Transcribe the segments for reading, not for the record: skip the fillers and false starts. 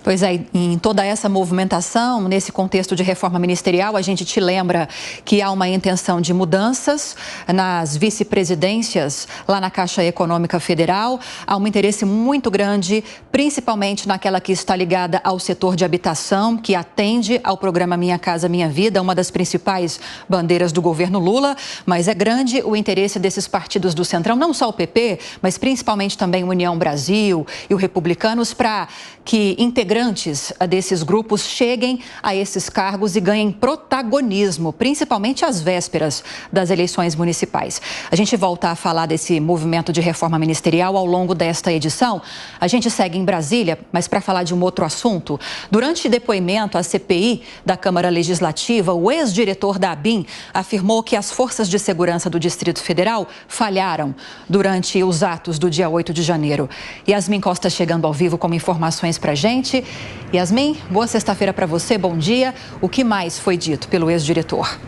Pois é, em toda essa movimentação, nesse contexto de reforma ministerial, a gente te lembra que há uma intenção de mudanças nas vice-presidências lá na Caixa Econômica Federal. Há um interesse muito grande, principalmente naquela que está ligada ao setor de habitação, que atende ao programa Minha Casa Minha Vida, uma das principais bandeiras do governo Lula. Mas é grande o interesse desses partidos do Centrão, não só o PP, mas principalmente também União Brasil e o Republicanos, para que integrantes desses grupos cheguem a esses cargos e ganhem protagonismo, principalmente às vésperas das eleições municipais. A gente volta a falar desse movimento de reforma ministerial ao longo desta edição. A gente segue em Brasília, mas para falar de um outro assunto. Durante depoimento à CPI da Câmara Legislativa, o ex-diretor da ABIN afirmou que as forças de segurança do Distrito Federal falharam durante os atos do dia 8 de janeiro. Yasmin Costa chegando ao vivo com informações para a gente. Yasmin, boa sexta-feira para você, bom dia. O que mais foi dito pelo ex-diretor?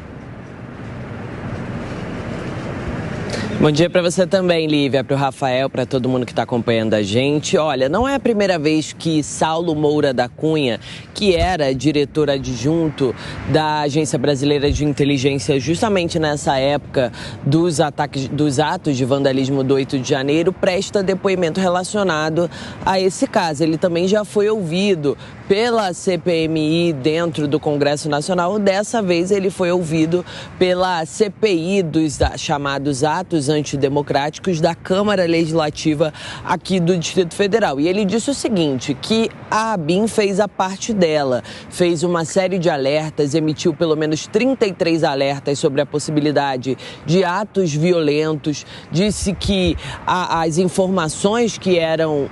Bom dia para você também, Lívia, para o Rafael, para todo mundo que está acompanhando a gente. Olha, não é a primeira vez que Saulo Moura da Cunha, que era diretor adjunto da Agência Brasileira de Inteligência, justamente nessa época dos atos de vandalismo do 8 de janeiro, presta depoimento relacionado a esse caso. Ele também já foi ouvido pela CPMI dentro do Congresso Nacional. Dessa vez ele foi ouvido pela CPI dos chamados atos antidemocráticos da Câmara Legislativa aqui do Distrito Federal. E ele disse o seguinte, que a ABIN fez a parte dela, fez uma série de alertas, emitiu pelo menos 33 alertas sobre a possibilidade de atos violentos, disse que as informações que eram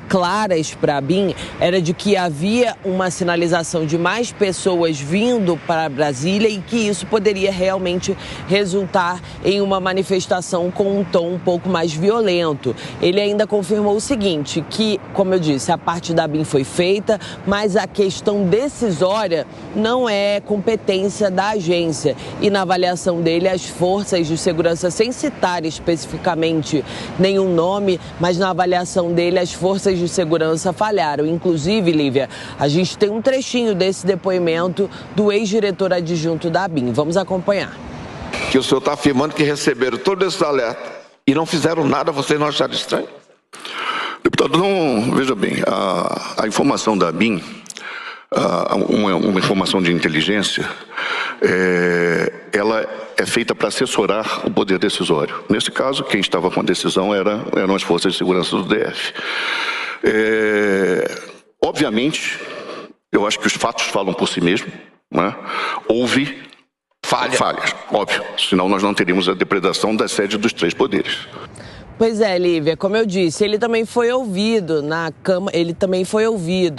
claras para a ABIN era de que havia uma sinalização de mais pessoas vindo para Brasília e que isso poderia realmente resultar em uma manifestação com um tom um pouco mais violento. Ele ainda confirmou o seguinte, que, como eu disse, a parte da ABIN foi feita, mas a questão decisória não é competência da agência. E na avaliação dele, as forças de segurança, sem citar especificamente nenhum nome, mas na avaliação dele, as forças de segurança falharam. Inclusive, Lívia, a gente tem um trechinho desse depoimento do ex-diretor adjunto da ABIN. Vamos acompanhar. Que o senhor está afirmando que receberam todos esses alertas e não fizeram nada, vocês não acharam estranho? Deputado, não, veja bem, a informação da ABIN, uma informação de inteligência, ela é feita para assessorar o poder decisório. Nesse caso, quem estava com a decisão eram as forças de segurança do DF. Obviamente, eu acho que os fatos falam por si mesmos, né? Houve falhas, óbvio, senão nós não teríamos a depredação da sede dos três poderes. Pois é, Lívia, como eu disse, ele também foi ouvido na Câmara,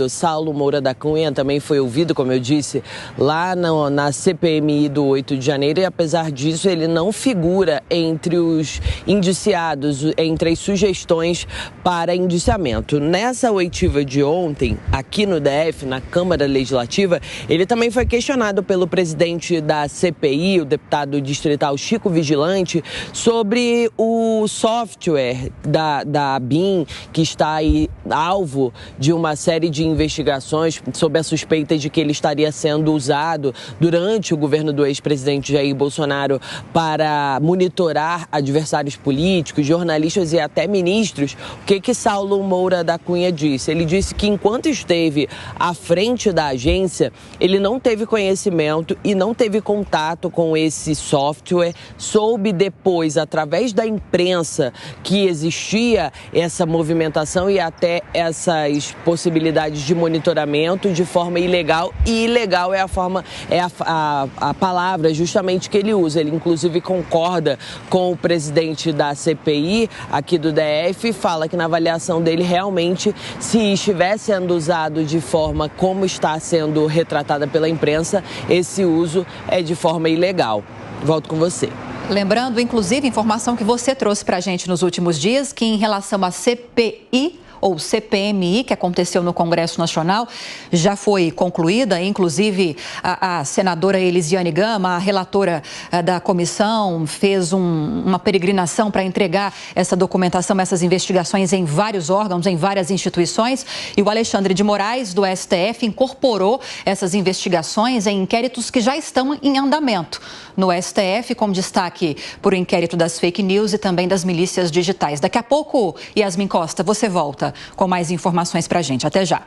Saulo Moura da Cunha também foi ouvido, como eu disse, lá na CPMI do 8 de janeiro, e apesar disso ele não figura entre os indiciados, entre as sugestões para indiciamento. Nessa oitiva de ontem, aqui no DF, na Câmara Legislativa, ele também foi questionado pelo presidente da CPI, o deputado distrital Chico Vigilante, sobre o software da ABIN, que está aí alvo de uma série de investigações sob a suspeita de que ele estaria sendo usado durante o governo do ex-presidente Jair Bolsonaro para monitorar adversários políticos, jornalistas e até ministros. O que Saulo Moura da Cunha disse? Ele disse que enquanto esteve à frente da agência, ele não teve conhecimento e não teve contato com esse software, soube depois, através da imprensa, que existia essa movimentação e até essas possibilidades de monitoramento de forma ilegal, e ilegal é a palavra justamente que ele usa. Ele inclusive concorda com o presidente da CPI aqui do DF e fala que na avaliação dele realmente, se estivesse sendo usado de forma como está sendo retratada pela imprensa, esse uso é de forma ilegal. Volto com você. Lembrando, inclusive, informação que você trouxe para a gente nos últimos dias, que em relação à CPI, ou CPMI, que aconteceu no Congresso Nacional, já foi concluída. Inclusive, a senadora Elisiane Gama, a relatora da comissão, fez uma peregrinação para entregar essa documentação, essas investigações em vários órgãos, em várias instituições. E o Alexandre de Moraes, do STF, incorporou essas investigações em inquéritos que já estão em andamento no STF, com destaque por o inquérito das fake news e também das milícias digitais. Daqui a pouco, Yasmin Costa, você volta com mais informações para a gente. Até já.